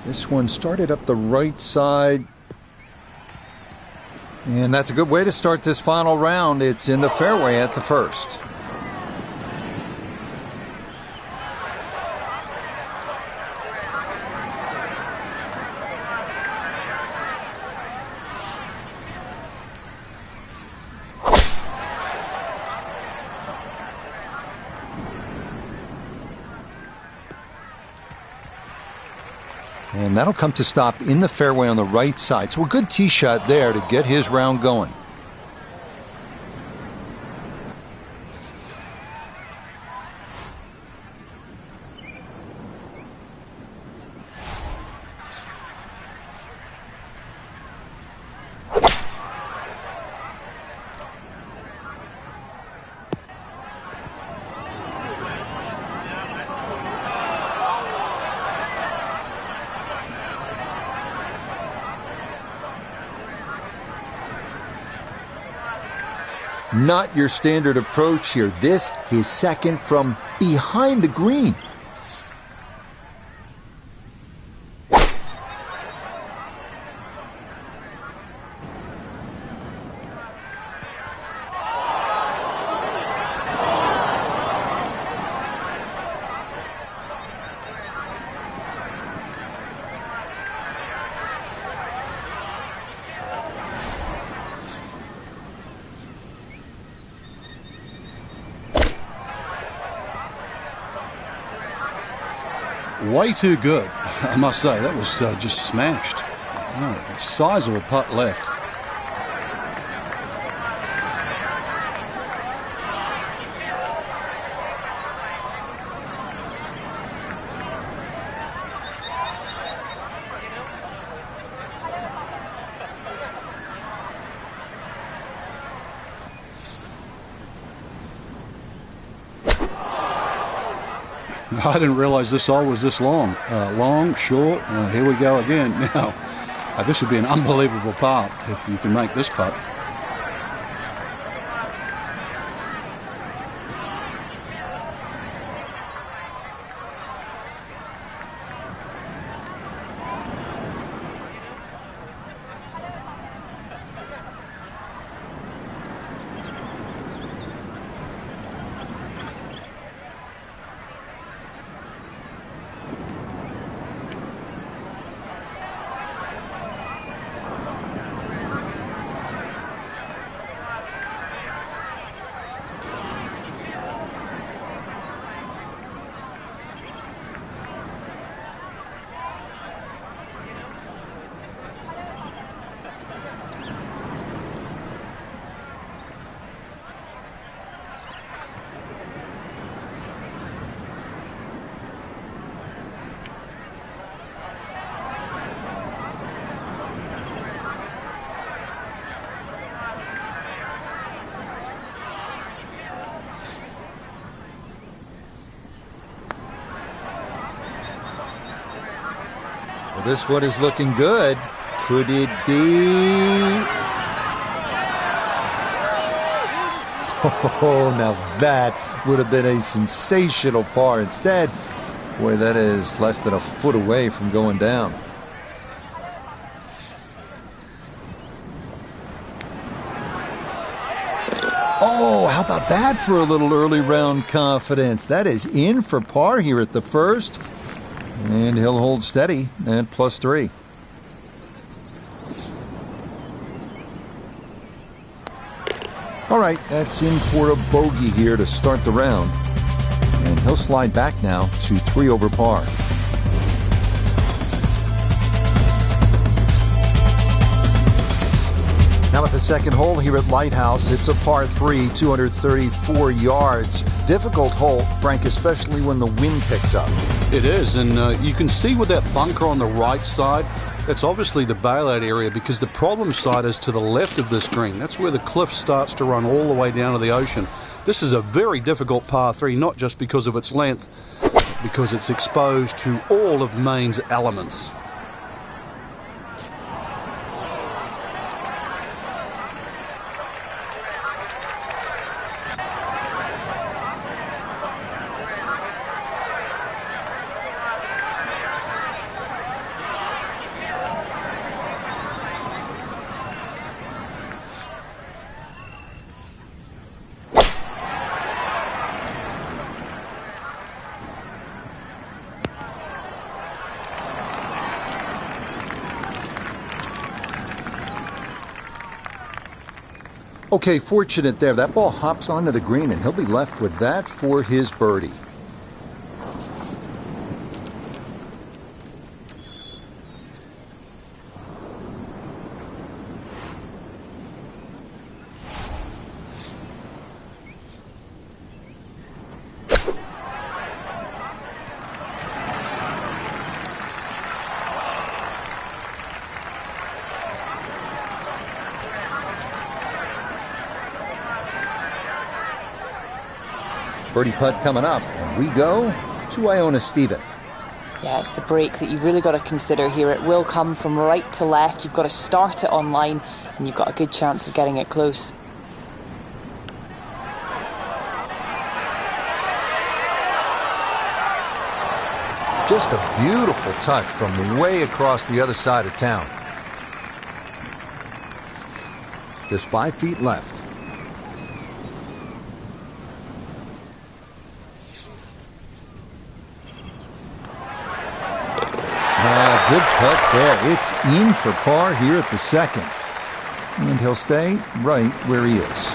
This one started up the right side. And that's a good way to start this final round. It's in the fairway at the first. And that'll come to stop in the fairway on the right side. So a good tee shot there to get his round going. Not your standard approach here. This, his second from behind the green. Way too good, I must say. That was just smashed. Oh, sizable putt left. I didn't realize this all was this long. Long, short, here we go again. Now, this would be an unbelievable putt if you can make this putt. Well, this one is looking good. Could it be? Oh, now that would have been a sensational par. Instead, boy, that is less than a foot away from going down. Oh, how about that for a little early round confidence? That is in for par here at the first. And he'll hold steady at +3. All right, that's in for a bogey here to start the round. And he'll slide back now to 3 over par. Now at the second hole here at Lighthouse, it's a par 3, 234 yards. Difficult hole, Frank, especially when the wind picks up. It is, and you can see with that bunker on the right side, that's obviously the bailout area because the problem side is to the left of this green. That's where the cliff starts to run all the way down to the ocean. This is a very difficult par 3, not just because of its length, because it's exposed to all of Maine's elements. Okay, fortunate there. That ball hops onto the green, and he'll be left with that for his birdie. Birdie putt coming up, and we go to Iona Stephen. Yeah, it's the break that you've really got to consider here. It will come from right to left. You've got to start it on line, and you've got a good chance of getting it close. Just a beautiful touch from way across the other side of town. Just 5 feet left. Good putt there. It's in for par here at the second. And he'll stay right where he is.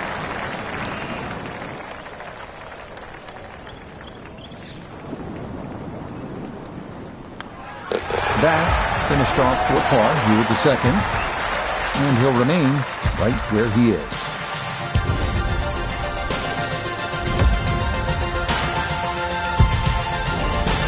That finished off for par here at the second. And he'll remain right where he is.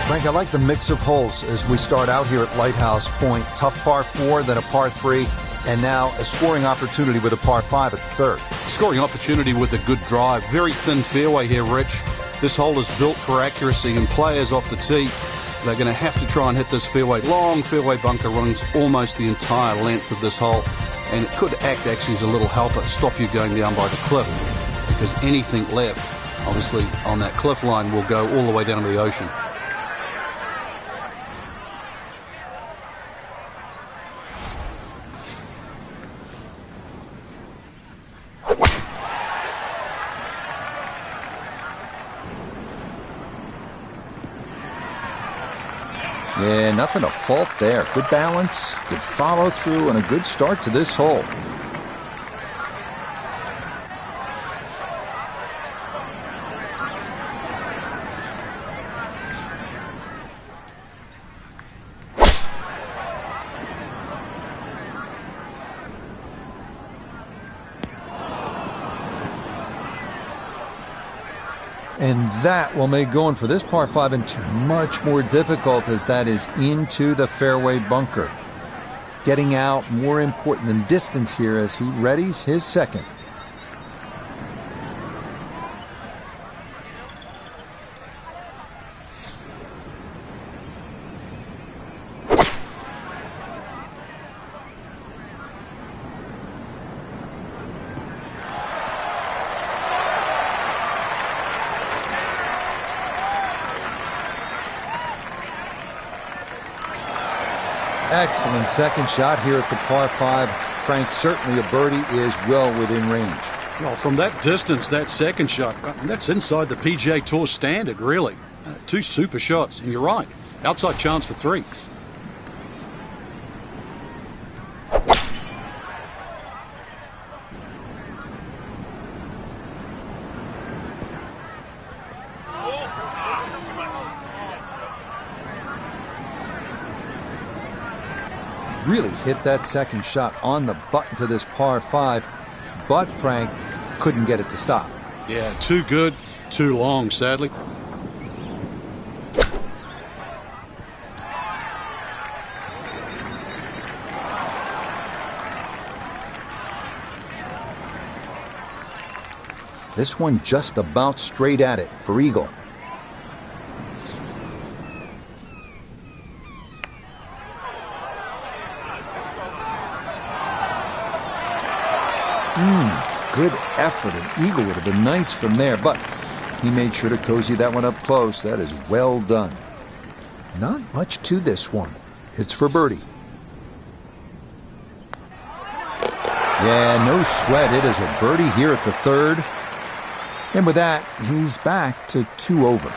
Frank, I like the mix of holes as we start out here at Lighthouse Point. Tough par 4, then a par 3, and now a scoring opportunity with a par 5 at the third. Scoring opportunity with a good drive. Very thin fairway here, Rich. This hole is built for accuracy, and players off the tee, they're going to have to try and hit this fairway. Long fairway bunker runs almost the entire length of this hole, and it could act actually as a little helper, stop you going down by the cliff, because anything left, obviously, on that cliff line will go all the way down to the ocean. Yeah, nothing to fault there. Good balance, good follow through, and a good start to this hole. And that will make going for this par 5 into much more difficult, as that is into the fairway bunker. Getting out more important than distance here as he readies his second. Excellent second shot here at the par 5. Frank, certainly a birdie is well within range. Well, from that distance, that second shot, that's inside the PGA Tour standard, really. 2 super shots, and you're right. Outside chance for 3. Really hit that second shot on the button to this par 5, but Frank couldn't get it to stop. Yeah, too good, too long, sadly. This one just about straight at it for eagle. Good effort. An eagle would have been nice from there, but he made sure to cozy that one up close. That is well done. Not much to this one. It's for birdie. Yeah, no sweat. It is a birdie here at the third. And with that, he's back to 2 over.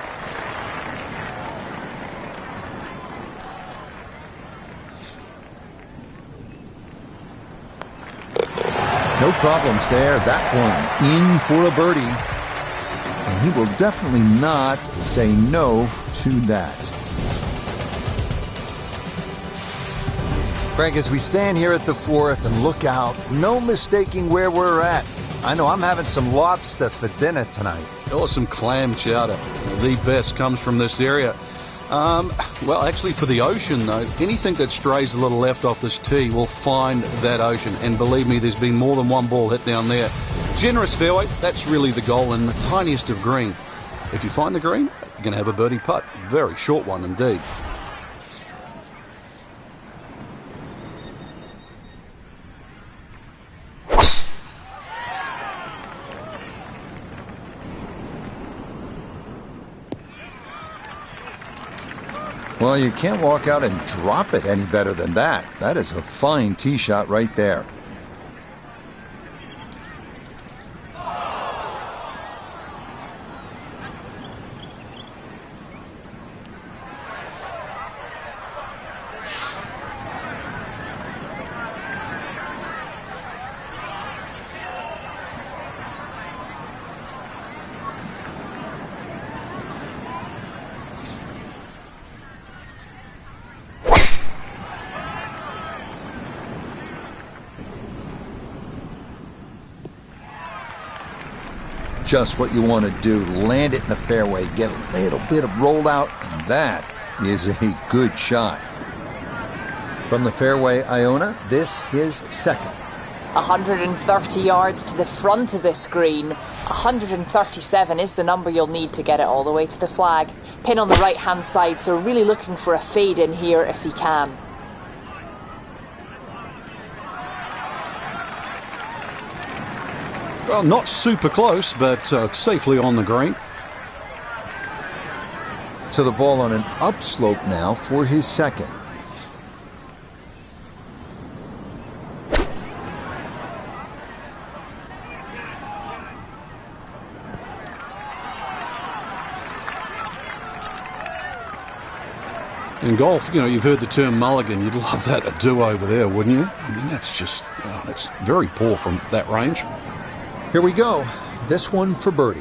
No problems there. That one in for a birdie. And he will definitely not say no to that. Frank, as we stand here at the fourth and look out, no mistaking where we're at. I know I'm having some lobster for dinner tonight. Or some clam chowder. The best comes from this area. Well, actually, for the ocean, though, anything that strays a little left off this tee will find that ocean. And believe me, there's been more than one ball hit down there. Generous fairway, that's really the goal, and the tiniest of green. If you find the green, you're going to have a birdie putt. Very short one indeed. Well, you can't walk out and drop it any better than that. That is a fine tee shot right there. Just what you want to do. Land it in the fairway, get a little bit of rolled out, and that is a good shot. From the fairway, Iona, this is second. 130 yards to the front of this green. 137 is the number you'll need to get it all the way to the flag. Pin on the right-hand side, so really looking for a fade in here if he can. Well, not super close, but safely on the green. To the ball on an upslope now for his second. In golf, you know, you've heard the term mulligan. You'd love that a do-over there, wouldn't you? I mean, that's just, that's very poor from that range. Here we go. This one for birdie.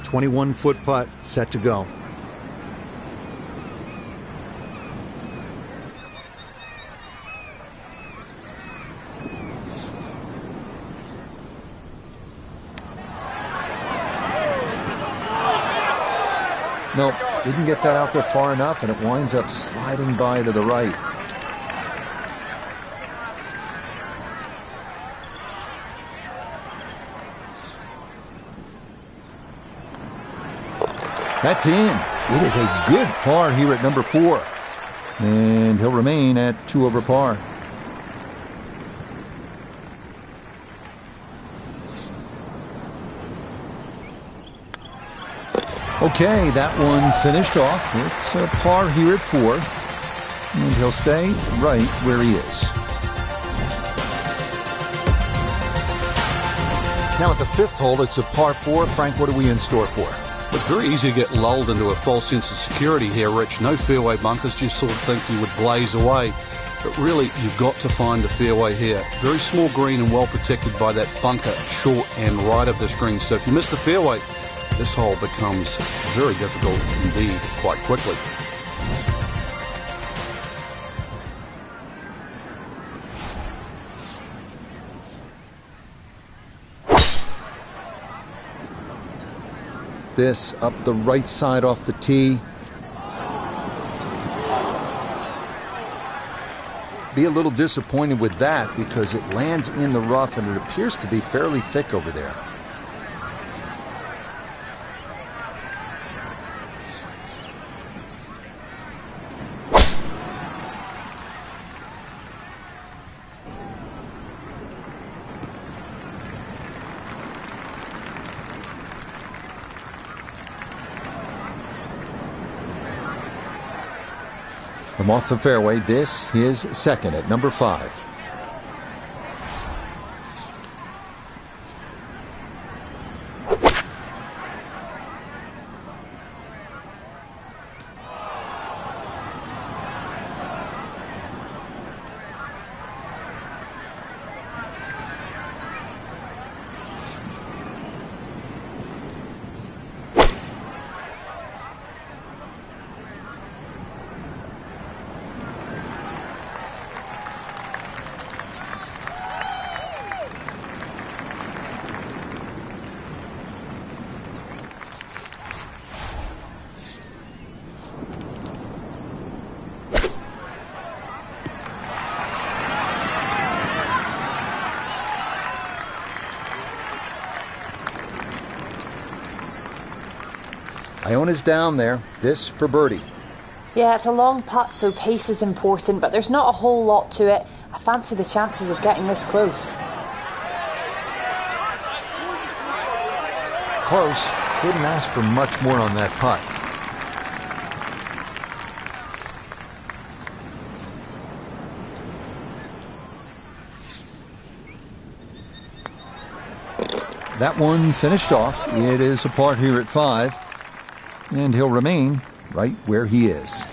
.21-foot putt set to go. Nope, didn't get that out there far enough, and it winds up sliding by to the right. That's in. It is a good par here at number 4. And he'll remain at 2 over par. Okay, that one finished off. It's a par here at 4. And he'll stay right where he is. Now at the 5th hole, it's a par 4. Frank, what are we in store for? It's very easy to get lulled into a false sense of security here, Rich. No fairway bunkers, just sort of think you would blaze away. But really, you've got to find the fairway here. Very small green and well protected by that bunker short and right of this green. So if you miss the fairway, this hole becomes very difficult indeed quite quickly. This up the right side off the tee. Be a little disappointed with that because it lands in the rough and it appears to be fairly thick over there. From off the fairway, this is second at number 5. Iona's down there. This for birdie. Yeah, it's a long putt, so pace is important, but there's not a whole lot to it. I fancy the chances of getting this close. Close. Couldn't ask for much more on that putt. That one finished off. It is a par here at 5. And he'll remain right where he is.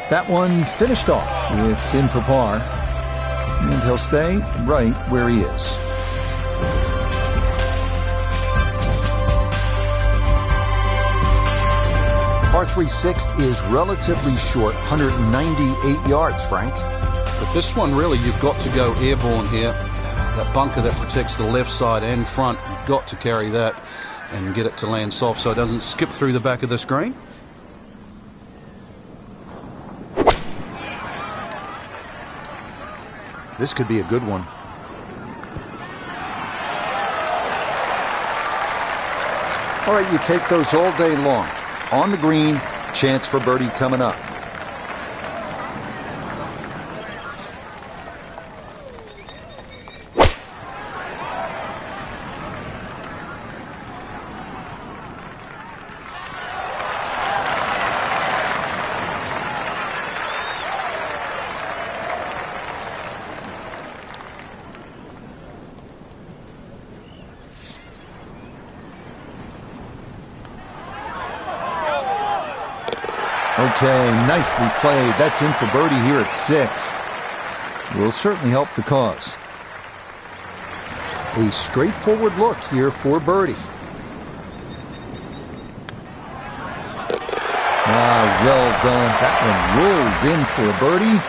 That one finished off. It's in for par. And he'll stay right where he is. Par 3 6th is relatively short, 198 yards, Frank. But this one, really, you've got to go airborne here. That bunker that protects the left side and front, you've got to carry that and get it to land soft so it doesn't skip through the back of the screen. This could be a good one. All right, you take those all day long. On the green, chance for birdie coming up. Okay, nicely played. That's in for birdie here at 6. Will certainly help the cause. A straightforward look here for birdie. Well done. That one rolled in for a birdie.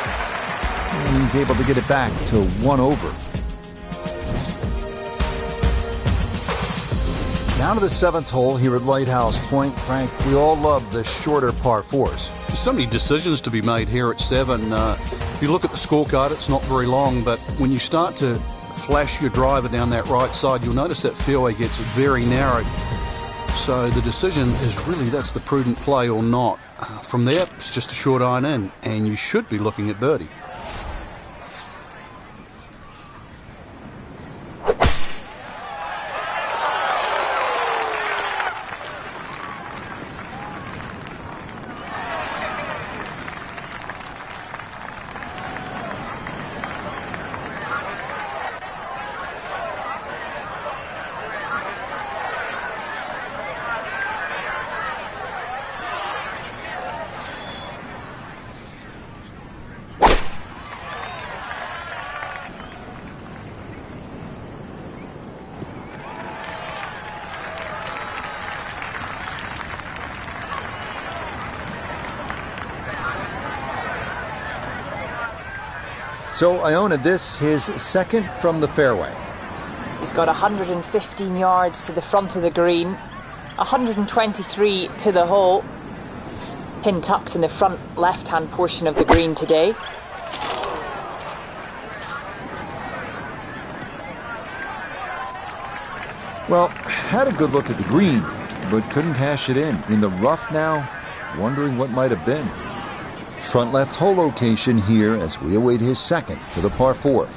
And he's able to get it back to 1 over. Down to the 7th hole here at Lighthouse Pointe. Frank, we all love the shorter par 4s. There's so many decisions to be made here at 7. If you look at the scorecard, it's not very long, but when you start to flash your driver down that right side, you'll notice that fairway gets very narrow. So the decision is really, that's the prudent play or not. From there, it's just a short iron in, and you should be looking at birdie. So, Iona, this his second from the fairway. He's got 115 yards to the front of the green, 123 to the hole. Pin tucked in the front left-hand portion of the green today. Well, had a good look at the green, but couldn't cash it in. In the rough now, wondering what might have been. Front left hole location here as we await his second to the par 4.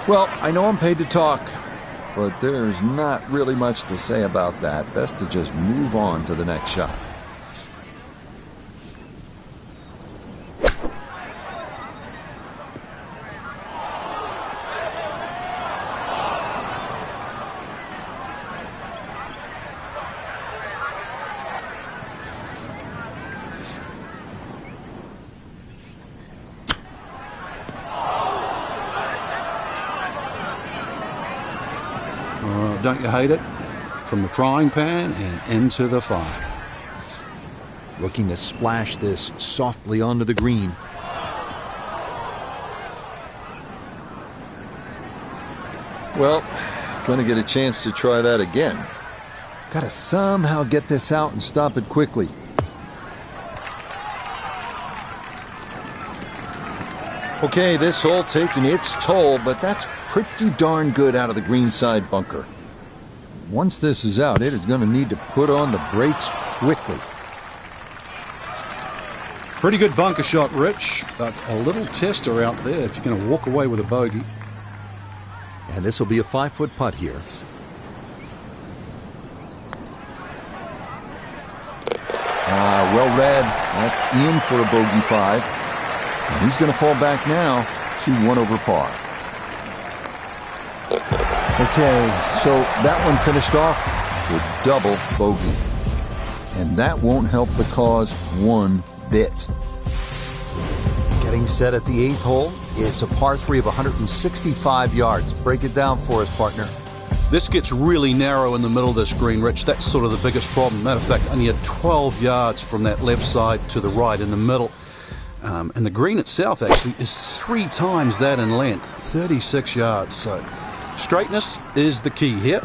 Well, I know I'm paid to talk, but there's not really much to say about that. Best to just move on to the next shot. Don't you hate it? From the frying pan and into the fire. Looking to splash this softly onto the green. Well, gonna get a chance to try that again. Gotta somehow get this out and stop it quickly. Okay, this hole taking its toll, but that's pretty darn good out of the greenside bunker. Once this is out, it is going to need to put on the brakes quickly. Pretty good bunker shot, Rich, but a little tester out there if you're going to walk away with a bogey. And this will be a 5-foot putt here. Well read. That's in for a bogey 5. And he's going to fall back now to 1 over par. Okay, so that one finished off with double bogey. And that won't help the cause one bit. Getting set at the 8th hole. It's a par 3 of 165 yards. Break it down for us, partner. This gets really narrow in the middle of this green, Rich. That's sort of the biggest problem. Matter of fact, only had 12 yards from that left side to the right in the middle. And the green itself actually is 3 times that in length, 36 yards. So straightness is the key here.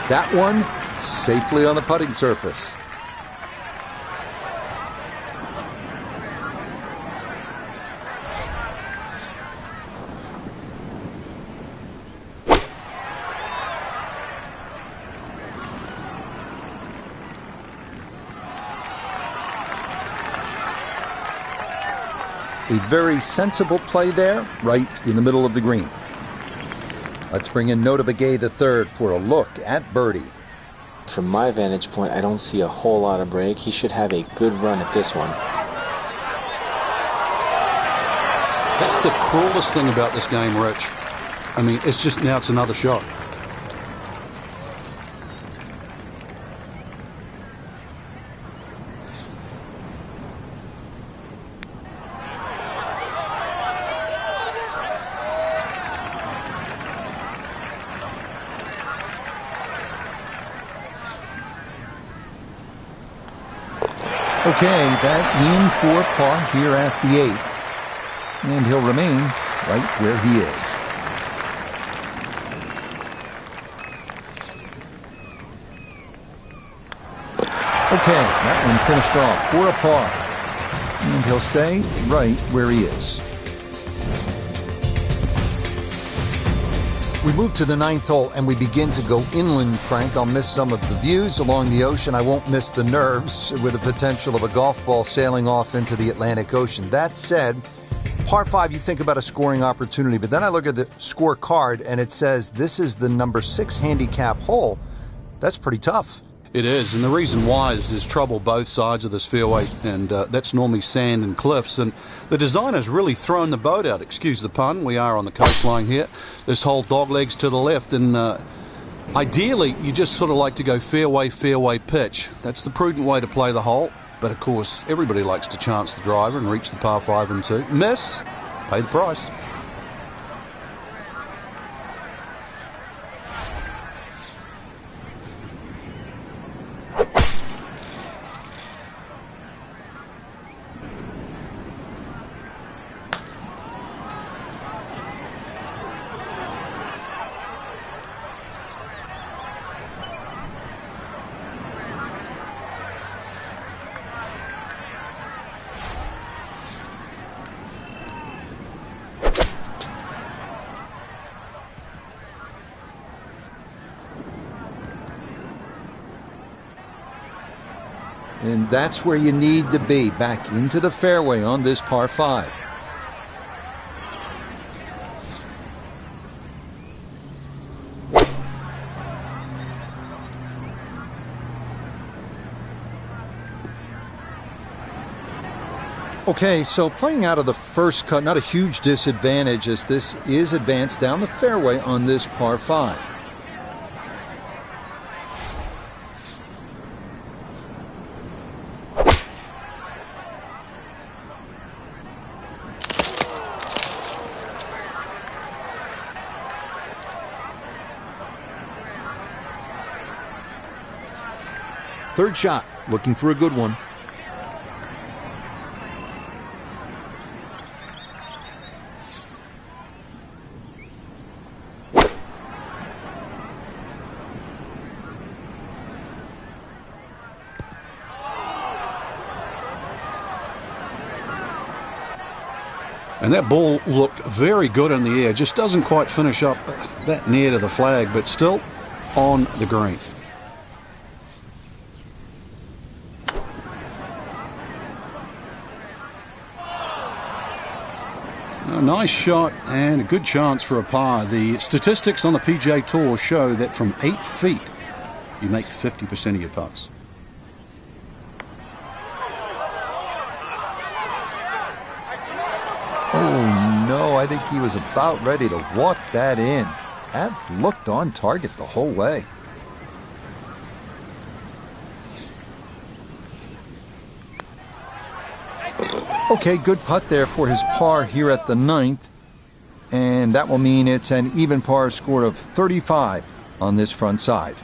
That one safely on the putting surface. A very sensible play there, right in the middle of the green. Let's bring in Nota Begay III for a look at birdie. From my vantage point, I don't see a whole lot of break. He should have a good run at this one. That's the cruelest thing about this game, Rich. I mean, it's another shot. Okay, that in for par here at the 8th. And he'll remain right where he is. Okay, that one finished off for a par. And he'll stay right where he is. We move to the 9th hole and we begin to go inland, Frank. I'll miss some of the views along the ocean. I won't miss the nerves with the potential of a golf ball sailing off into the Atlantic Ocean. That said, par 5, you think about a scoring opportunity, but then I look at the scorecard and it says this is the number 6 handicap hole. That's pretty tough. It is, and the reason why is there's trouble both sides of this fairway, and that's normally sand and cliffs, and the designer's really thrown the boat out, excuse the pun. We are on the coastline here. This whole dog legs to the left, and ideally you just sort of like to go fairway, fairway pitch. That's the prudent way to play the hole, but of course everybody likes to chance the driver and reach the par 5 and 2. Miss, pay the price. And that's where you need to be, back into the fairway on this par 5. Okay, so playing out of the first cut, not a huge disadvantage as this is advanced down the fairway on this par 5. Third shot, looking for a good one. And that ball looked very good in the air. Just doesn't quite finish up that near to the flag, but still on the green. A nice shot and a good chance for a par. The statistics on the PGA Tour show that from 8 feet, you make 50% of your putts. Oh no, I think he was about ready to walk that in. That looked on target the whole way. Okay, good putt there for his par here at the 9th. And that will mean it's an even par score of 35 on this front side.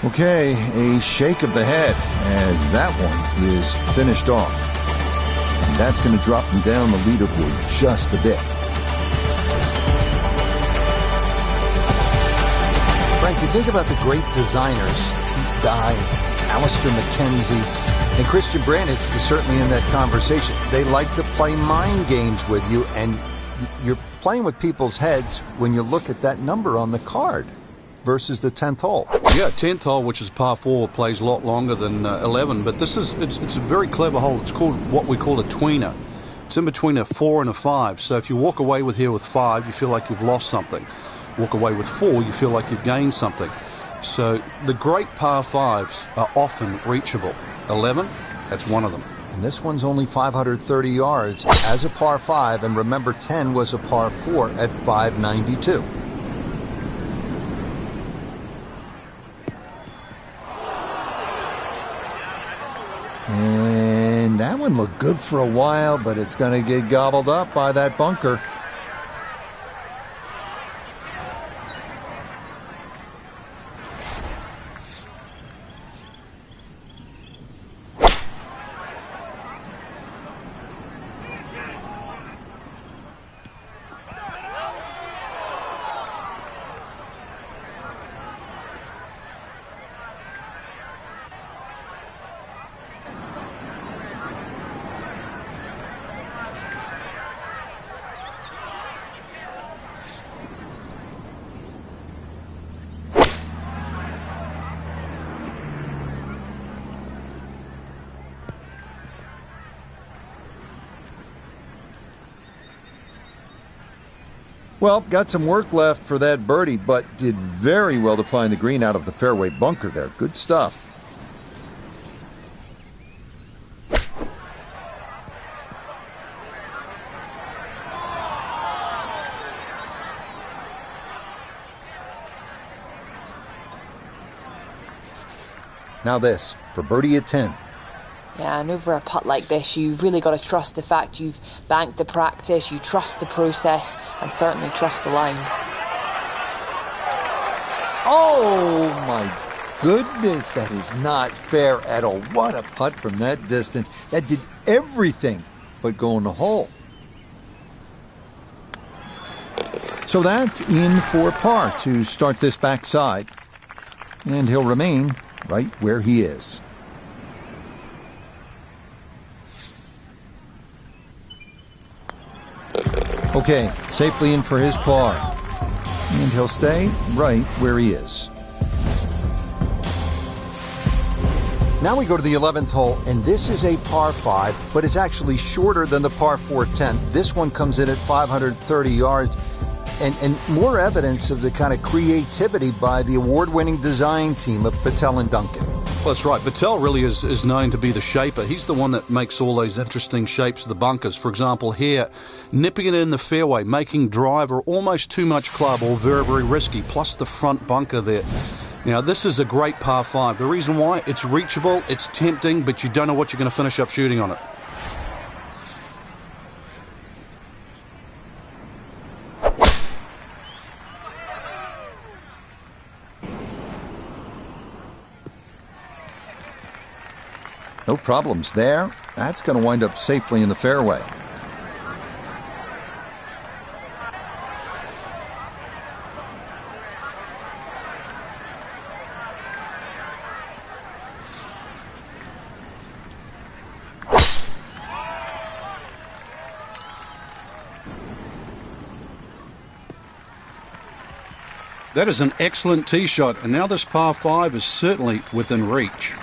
Okay, a shake of the head as that one is finished off. And that's going to drop him down the leaderboard just a bit. Frank, you think about the great designers, Pete Dye, Alistair McKenzie, and Christian Brandt is certainly in that conversation. They like to play mind games with you, and you're playing with people's heads when you look at that number on the card versus the 10th hole. Yeah, 10th hole, which is par 4, plays a lot longer than 11, but this is it's a very clever hole. It's called what we call a tweener. It's in between a 4 and a 5. So if you walk away with here with 5, you feel like you've lost something. Walk away with 4, you feel like you've gained something. So the great par 5s are often reachable. 11, that's one of them. And this one's only 530 yards as a par 5, and remember 10 was a par 4 at 592. And that one looked good for a while, but it's going to get gobbled up by that bunker. Well, got some work left for that birdie, but did very well to find the green out of the fairway bunker there. Good stuff. Now this, for birdie at 10. Yeah, and over a putt like this, you've really got to trust the fact you've banked the practice, you trust the process, and certainly trust the line. Oh, my goodness, that is not fair at all. What a putt from that distance. That did everything but go in the hole. So that's in for par to start this backside. And he'll remain right where he is. Okay, safely in for his par. And he'll stay right where he is. Now we go to the 11th hole, and this is a par 5, but it's actually shorter than the par 4 10. This one comes in at 530 yards, and more evidence of the kind of creativity by the award-winning design team of Patel and Duncan. Well, that's right. Patel really is known to be the shaper. He's the one that makes all those interesting shapes of the bunkers. For example, here, nipping it in the fairway, making driver almost too much club or very, very risky, plus the front bunker there. Now, this is a great par 5. The reason why, it's reachable, it's tempting, but you don't know what you're going to finish up shooting on it. No problems there. That's going to wind up safely in the fairway. That is an excellent tee shot, and now this par 5 is certainly within reach.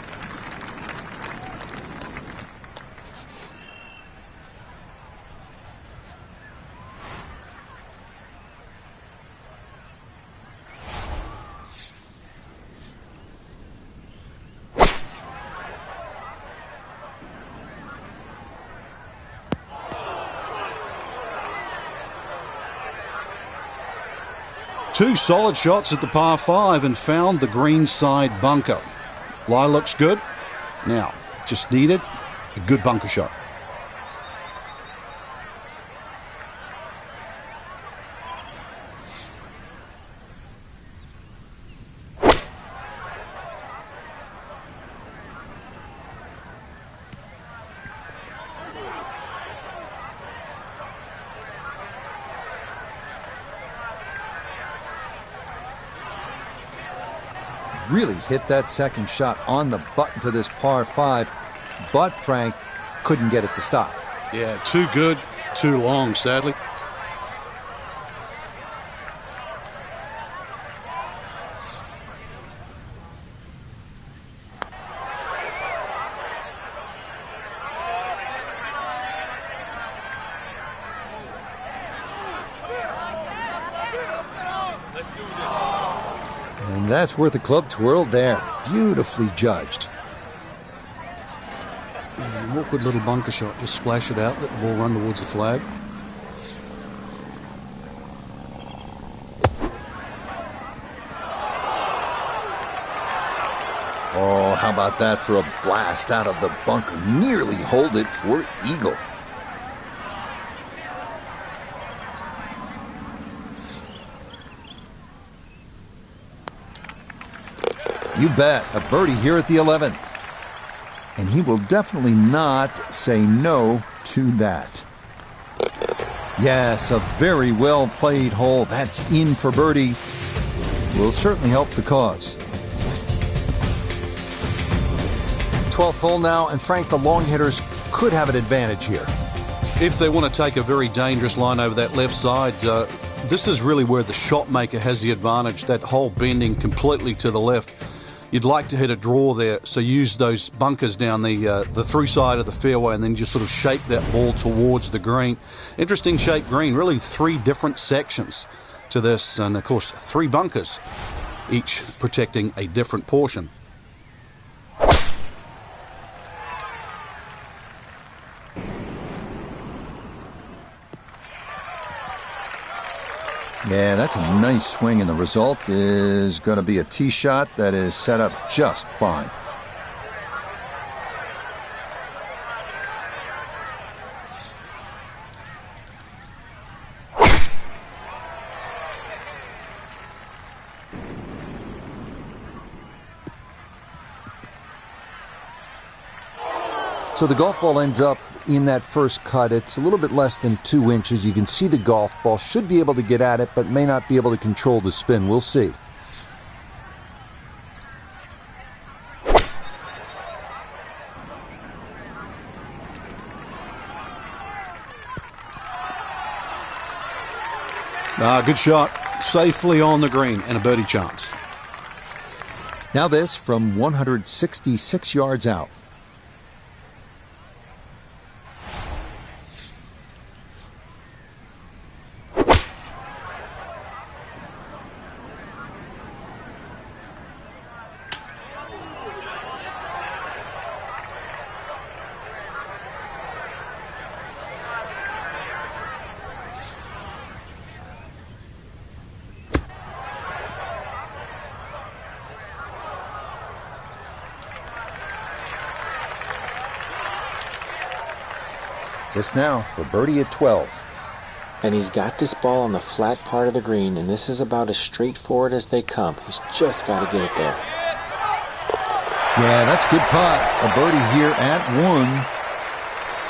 Two solid shots at the par 5 and found the greenside bunker. Lie looks good. Now, just needed a good bunker shot. Really hit that second shot on the button to this par 5, but Frank couldn't get it to stop. Yeah, too good, too long, sadly. And that's worth a club twirl there. Beautifully judged. An awkward little bunker shot. Just splash it out, let the ball run towards the flag. Oh, how about that for a blast out of the bunker? Nearly hold it for eagle. You bet, a birdie here at the 11th. And he will definitely not say no to that. Yes, a very well played hole. That's in for birdie. Will certainly help the cause. 12th hole now, and Frank, the long hitters could have an advantage here. If they want to take a very dangerous line over that left side, this is really where the shot maker has the advantage. That hole bending completely to the left. You'd like to hit a draw there, so use those bunkers down the through side of the fairway and then just sort of shape that ball towards the green. Interesting shaped green, really 3 different sections to this, and of course 3 bunkers, each protecting a different portion. Yeah, that's a nice swing, and the result is going to be a tee shot that is set up just fine. So the golf ball ends up in that first cut. It's a little bit less than 2 inches. You can see the golf ball. Should be able to get at it, but may not be able to control the spin. We'll see. Good shot. Safely on the green and a birdie chance. Now this from 166 yards out. This now for birdie at 12. And he's got this ball on the flat part of the green, and this is about as straightforward as they come. He's just got to get it there. Yeah, that's good putt. A birdie here at 1.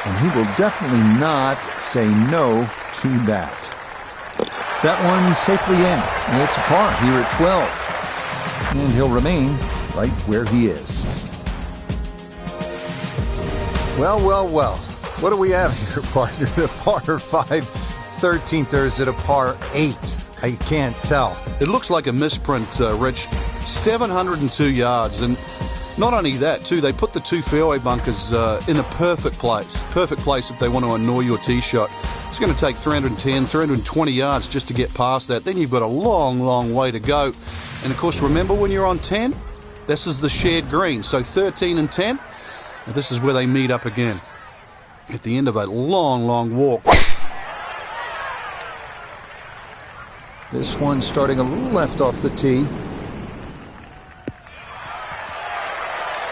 And he will definitely not say no to that. That one safely in. And it's a par here at 12. And he'll remain right where he is. Well, well, well. What do we have here, partner? The par 5 13th, or is it a par 8? I can't tell. It looks like a misprint, Rich. 702 yards. And not only that, too, they put the two fairway bunkers in a perfect place. Perfect place if they want to annoy your tee shot. It's going to take 310, 320 yards just to get past that. Then you've got a long, long way to go. And, of course, remember when you're on 10? This is the shared green. So 13 and 10, and this is where they meet up again at the end of a long, long walk. This one starting a little left off the tee.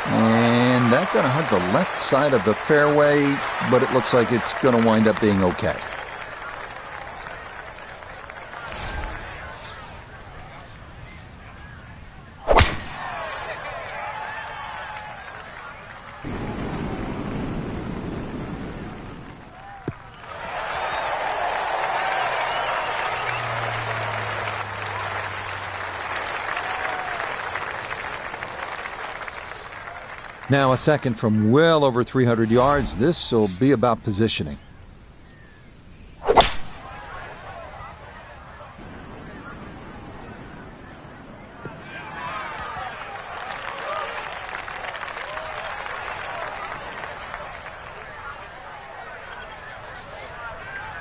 And that's going to hug the left side of the fairway, but it looks like it's going to wind up being okay. Now a second from well over 300 yards. This will be about positioning.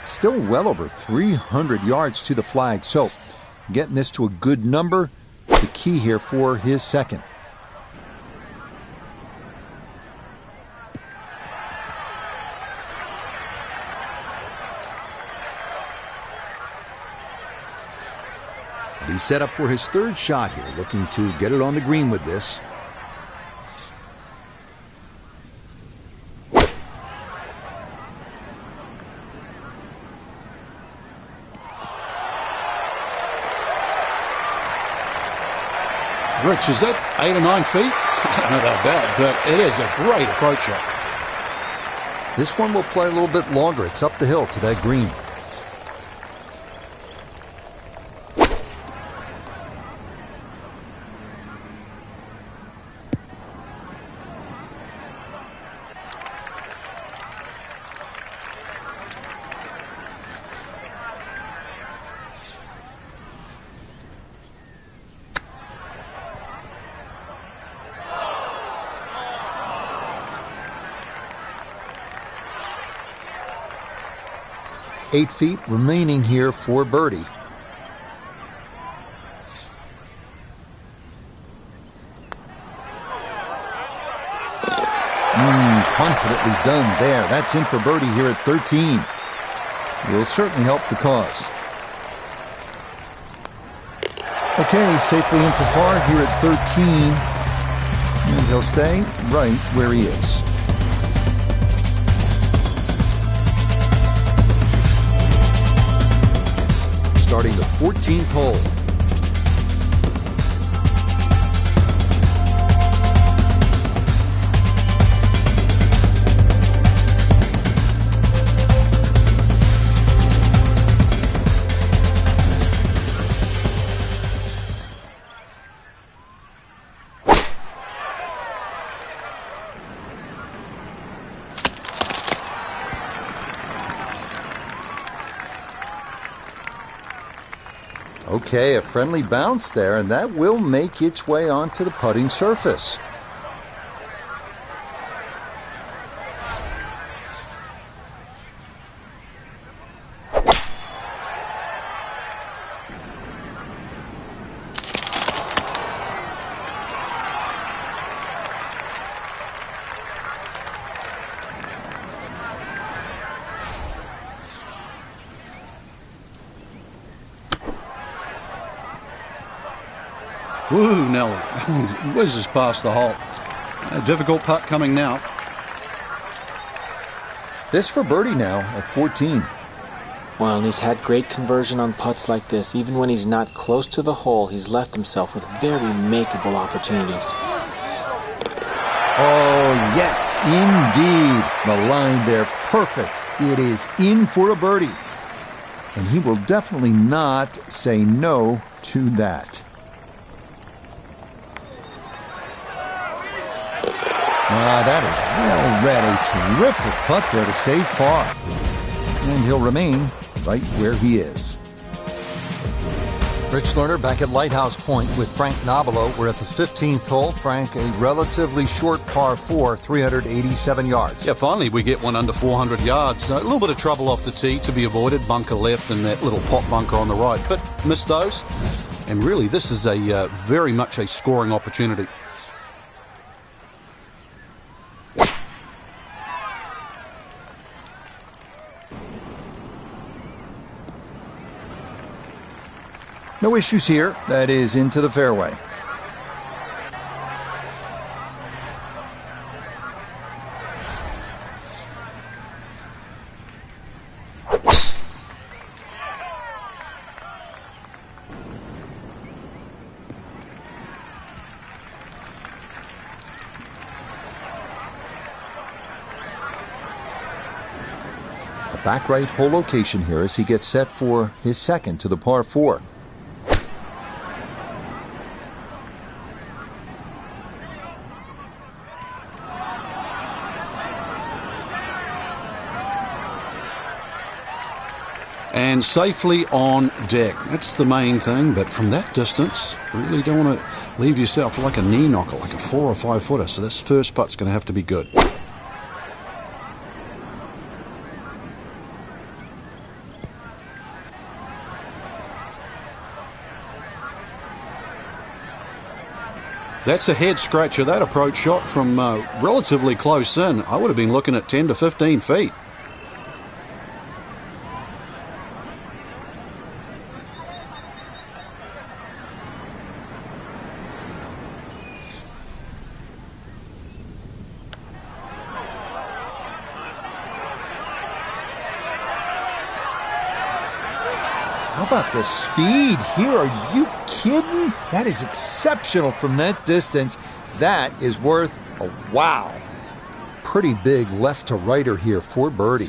Still well over 300 yards to the flag, so getting this to a good number, the key here for his second. He's set up for his third shot here, looking to get it on the green with this. Rich, is that 8 or 9 feet? I don't know about that, but it is a great approach shot. This one will play a little bit longer. It's up the hill to that green. Eight feet remaining here for birdie. Confidently done there. That's in for birdie here at 13. Will certainly help the cause. Okay, safely in for par here at 13. And he'll stay right where he is. Starting the 14th hole. Okay, a friendly bounce there, and that will make its way onto the putting surface. Woo, Nelly. Whizzes past the hole. A difficult putt coming now. This for birdie now at 14. Well, and he's had great conversion on putts like this. Even when he's not close to the hole, he's left himself with very makeable opportunities. Oh, yes, indeed. The line there, perfect. It is in for a birdie. And he will definitely not say no to that. That is well read. A terrific putt there to save par. And he'll remain right where he is. Rich Lerner back at Lighthouse Point with Frank Nobilo. We're at the 15th hole. Frank, a relatively short par 4, 387 yards. Yeah, finally we get one under 400 yards. A little bit of trouble off the tee to be avoided. Bunker left and that little pot bunker on the right. But missed those. And really, this is a very much a scoring opportunity. No issues here. That is into the fairway. A back right hole location here as he gets set for his second to the par 4. And safely on deck. That's the main thing, but from that distance, you really don't want to leave yourself like a knee knocker, like a 4 or 5 footer. So this first putt's going to have to be good. That's a head scratcher. That approach shot from relatively close in. I would have been looking at 10 to 15 feet. How about the speed here? Are you kidding? That is exceptional from that distance. That is worth a wow. Pretty big left to righter here for birdie.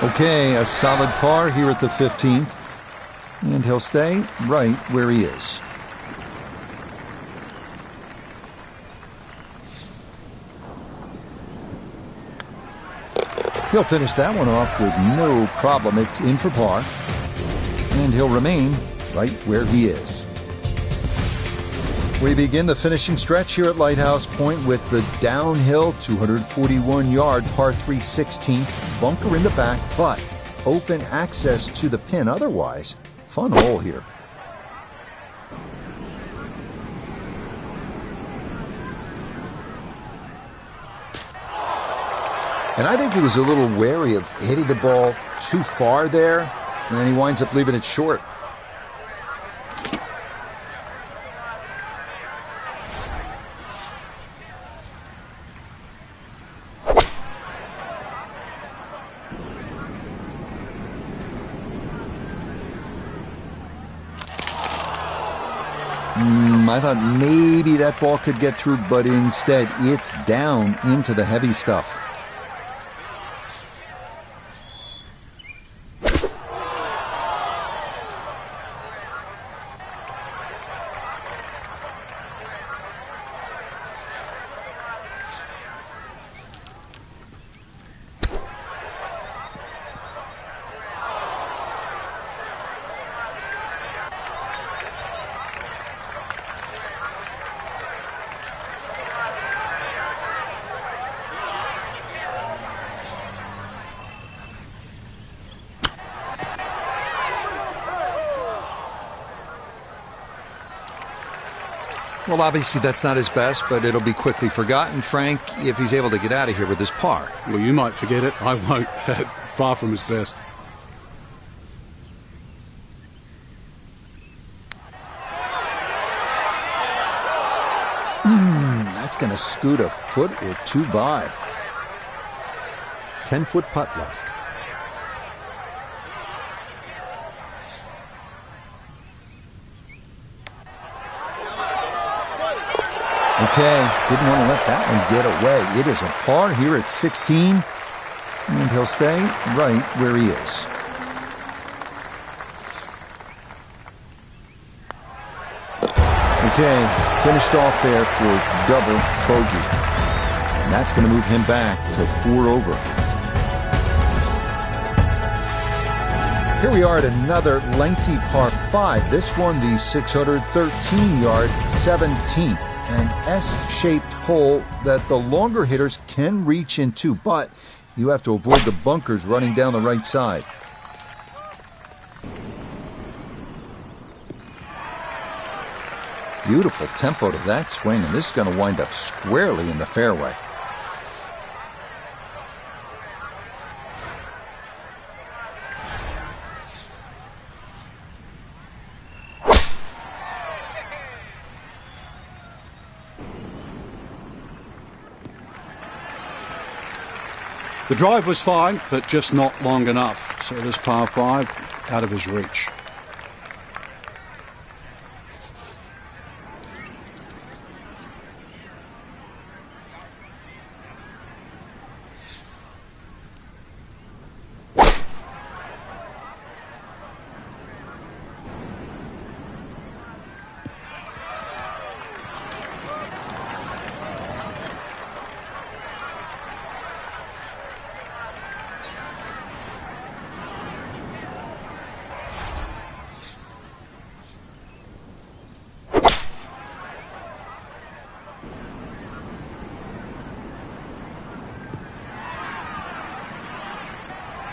Okay, a solid par here at the 15th. And he'll stay right where he is. He'll finish that one off with no problem. It's in for par. And he'll remain right where he is. We begin the finishing stretch here at Lighthouse Point with the downhill 241-yard par 3 16th, bunker in the back, but open access to the pin. Otherwise, fun hole here. And I think he was a little wary of hitting the ball too far there, and he winds up leaving it short. I thought maybe that ball could get through, but instead it's down into the heavy stuff. Well, obviously that's not his best, but it'll be quickly forgotten, Frank, if he's able to get out of here with his par. Well, you might forget it. I won't. Far from his best. That's going to scoot a foot or two by. 10-foot putt left. Okay, didn't want to let that one get away. It is a par here at 16, and he'll stay right where he is. Okay, finished off there for double bogey. And that's going to move him back to 4 over. Here we are at another lengthy par 5. This one, the 613-yard 17th. An S-shaped hole that the longer hitters can reach into, but you have to avoid the bunkers running down the right side. Beautiful tempo to that swing, and this is going to wind up squarely in the fairway. The drive was fine, but just not long enough. So this par 5 out of his reach.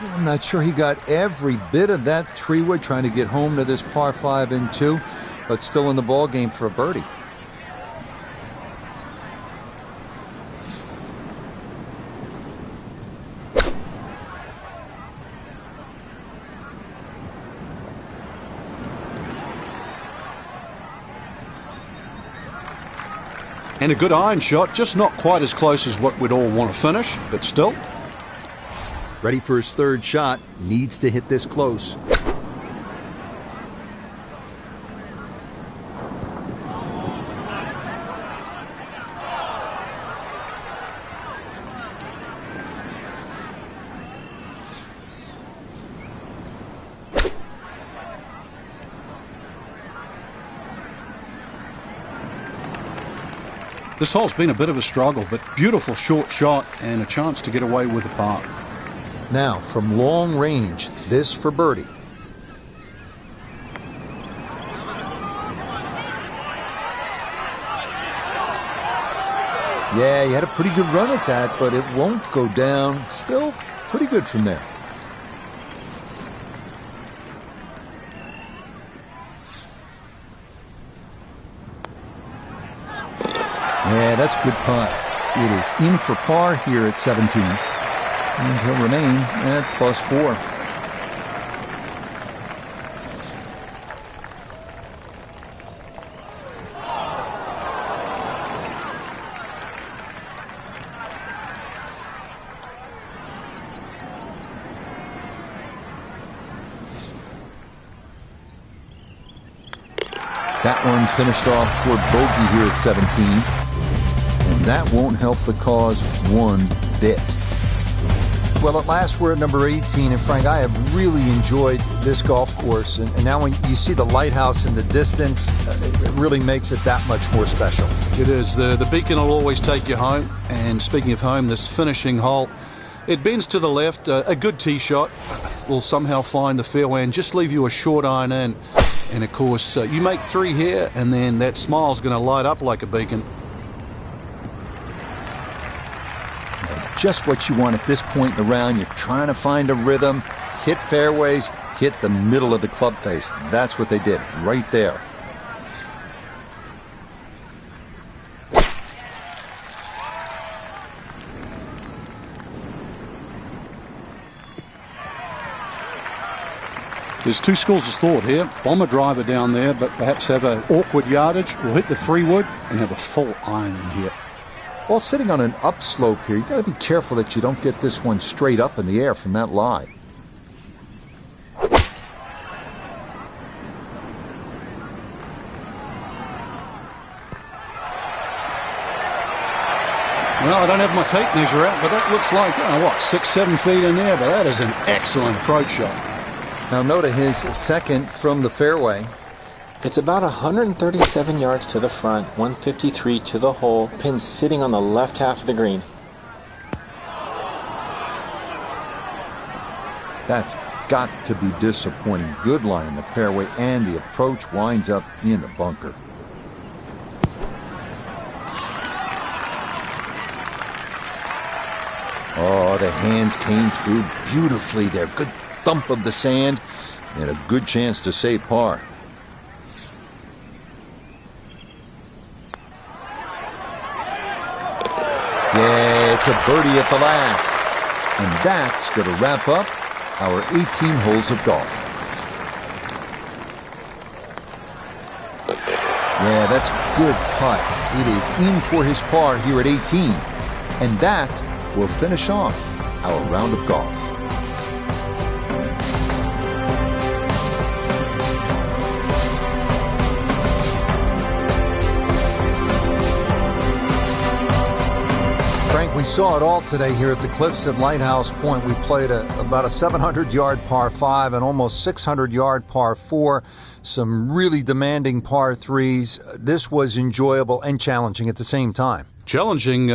I'm not sure he got every bit of that 3-wood trying to get home to this par 5 and 2, but still in the ball game for a birdie. And a good iron shot, just not quite as close as what we'd all want to finish, but still. Ready for his third shot, needs to hit this close. This hole's been a bit of a struggle, but beautiful short shot and a chance to get away with a par. Now, from long range, this for birdie. Yeah, he had a pretty good run at that, but it won't go down. Still pretty good from there. Yeah, that's a good putt. It is in for par here at 17. And he'll remain at +4. That one finished off for bogey here at 17. And that won't help the cause one bit. Well, at last we're at number 18, and Frank, I have really enjoyed this golf course, and now when you see the lighthouse in the distance, it really makes it that much more special. It is. The beacon will always take you home, and speaking of home, this finishing hole, it bends to the left. A good tee shot will somehow find the fairway and just leave you a short iron in, and of course, you make 3 here, and then that smile's going to light up like a beacon. Just what you want at this point in the round. You're trying to find a rhythm, hit fairways, hit the middle of the club face. That's what they did right there. There's 2 schools of thought here. Bomb a driver down there, but perhaps have an awkward yardage, or hit the 3-wood and have a full iron in here. Well, sitting on an upslope here, you got to be careful that you don't get this one straight up in the air from that lie. Well, I don't have my tape measure out, but that looks like, 6-7 feet in there, but that is an excellent approach shot. Now, note his second from the fairway. It's about 137 yards to the front, 153 to the hole, pin sitting on the left half of the green. That's got to be disappointing. Good line in the fairway, and the approach winds up in the bunker. Oh, the hands came through beautifully there. Good thump of the sand, and a good chance to save par. Yeah, it's a birdie at the last. And that's going to wrap up our 18 holes of golf. Yeah, that's a good putt. It is in for his par here at 18. And that will finish off our round of golf. Frank, we saw it all today here at the Cliffs at Lighthouse Point. We played about a 700-yard par 5 and almost 600-yard par 4. Some really demanding par 3s. This was enjoyable and challenging at the same time. Challenging.